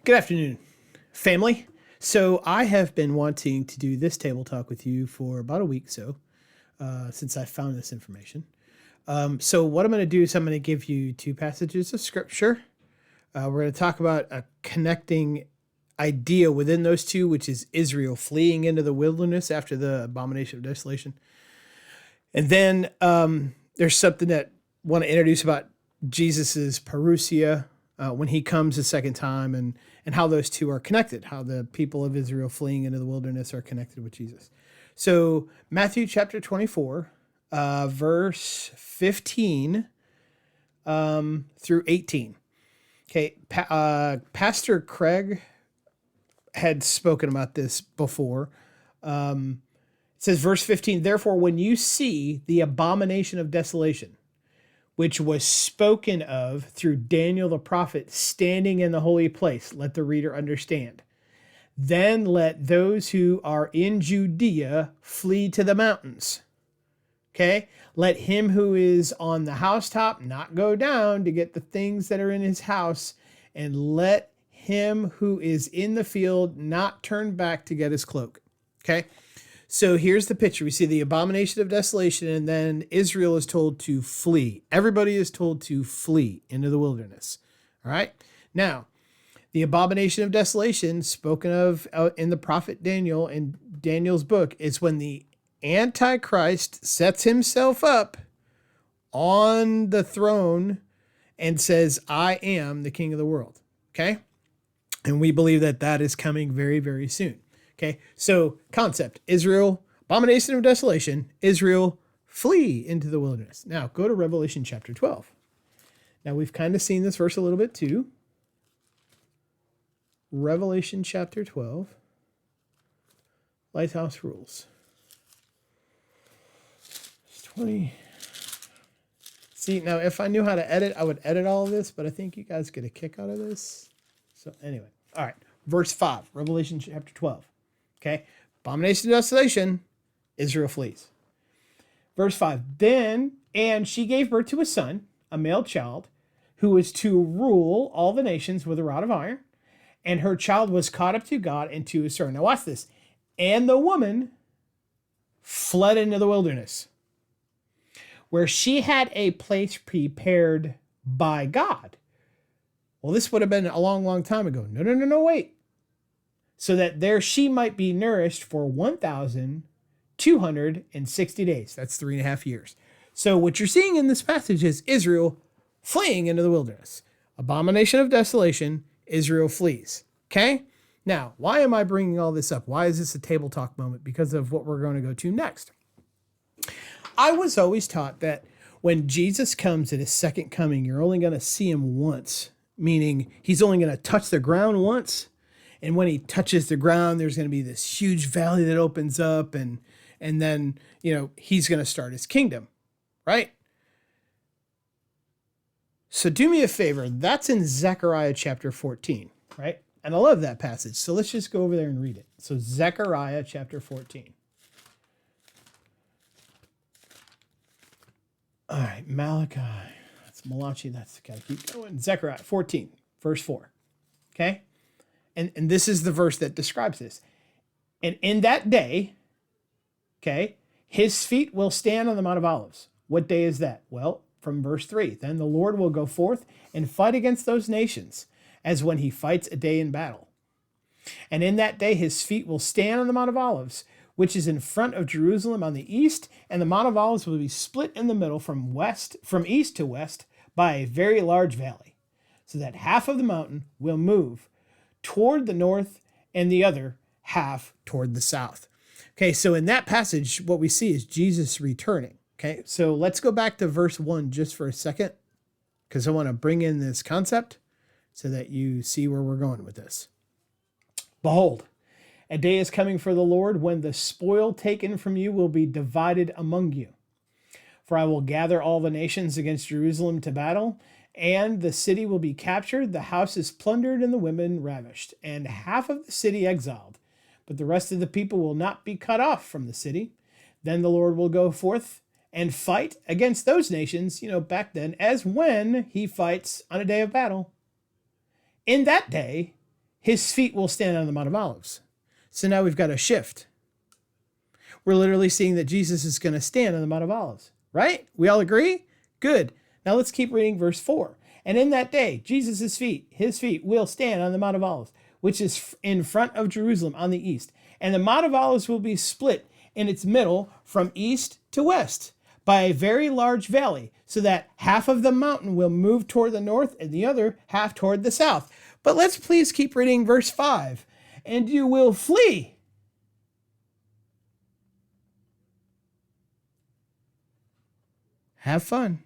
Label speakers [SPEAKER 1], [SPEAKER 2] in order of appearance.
[SPEAKER 1] Good afternoon, family. So I have been wanting to do this table talk with you for about a week since I found this information. So what I'm going to do is I'm going to give you two passages of scripture. We're going to talk about a connecting idea within those two, which is Israel fleeing into the wilderness after the abomination of desolation. And then there's something that I want to introduce about Jesus's parousia when he comes the second time, and how those two are connected, how the people of Israel fleeing into the wilderness are connected with Jesus. So Matthew chapter 24, verse 15 through 18. Okay, Pastor Craig had spoken about this before. It says, verse 15, therefore, when you see the abomination of desolation, which was spoken of through Daniel the prophet standing in the holy place, let the reader understand. Then let those who are in Judea flee to the mountains. Okay? Let him who is on the housetop not go down to get the things that are in his house, and let him who is in the field not turn back to get his cloak. Okay? So here's the picture. We see the abomination of desolation, and then Israel is told to flee. Everybody is told to flee into the wilderness. All right? Now, the abomination of desolation spoken of in the prophet Daniel, in Daniel's book, is when the Antichrist sets himself up on the throne and says, I am the king of the world. Okay? And we believe that that is coming very, very soon. Okay, so concept, Israel, abomination of desolation, Israel, flee into the wilderness. Now, go to Revelation chapter 12. Now, we've kind of seen this verse a little bit too. Revelation chapter 12, Lighthouse Rules. It's 20. See, now, if I knew how to edit, I would edit all of this, but I think you guys get a kick out of this. So anyway, all right, verse 5, Revelation chapter 12. Okay, abomination of desolation, Israel flees. Verse 5, then, and she gave birth to a son, a male child, who was to rule all the nations with a rod of iron, and her child was caught up to God and to his throne. Now watch this. And the woman fled into the wilderness, where she had a place prepared by God. Well, this would have been a long, long time ago. No, wait. So that there she might be nourished for 1,260 days. That's 3.5 years. So what you're seeing in this passage is Israel fleeing into the wilderness. Abomination of desolation, Israel flees. Okay? Now, why am I bringing all this up? Why is this a table talk moment? Because of what we're going to go to next. I was always taught that when Jesus comes at his second coming, you're only going to see him once, meaning he's only going to touch the ground once. And when he touches the ground, there's going to be this huge valley that opens up, and then, he's going to start his kingdom, right? So do me a favor. That's in Zechariah chapter 14, right? And I love that passage. So let's just go over there and read it. So Zechariah chapter 14. All right, Malachi. That's Malachi. That's got to keep going. Zechariah 14, verse 4. Okay? And this is the verse that describes this. And in that day, okay, his feet will stand on the Mount of Olives. What day is that? Well, from verse 3. Then the Lord will go forth and fight against those nations, as when he fights a day in battle. And in that day his feet will stand on the Mount of Olives, which is in front of Jerusalem on the east, and the Mount of Olives will be split in the middle from east to west by a very large valley, so that half of the mountain will move toward the north and the other half toward the south. Okay, so in that passage, what we see is Jesus returning. Okay, so let's go back to verse 1 just for a second, because I want to bring in this concept so that you see where we're going with this. Behold, a day is coming for the Lord when the spoil taken from you will be divided among you. For I will gather all the nations against Jerusalem to battle, and the city will be captured, the houses plundered, and the women ravished, and half of the city exiled. But the rest of the people will not be cut off from the city. Then the Lord will go forth and fight against those nations, back then, as when he fights on a day of battle. In that day, his feet will stand on the Mount of Olives. So now we've got a shift. We're literally seeing that Jesus is going to stand on the Mount of Olives, right? We all agree? Good. Now let's keep reading verse 4. And in that day, Jesus' feet, his feet will stand on the Mount of Olives, which is in front of Jerusalem on the east. And the Mount of Olives will be split in its middle from east to west by a very large valley, so that half of the mountain will move toward the north and the other half toward the south. But let's please keep reading verse 5. And you will flee. Have fun.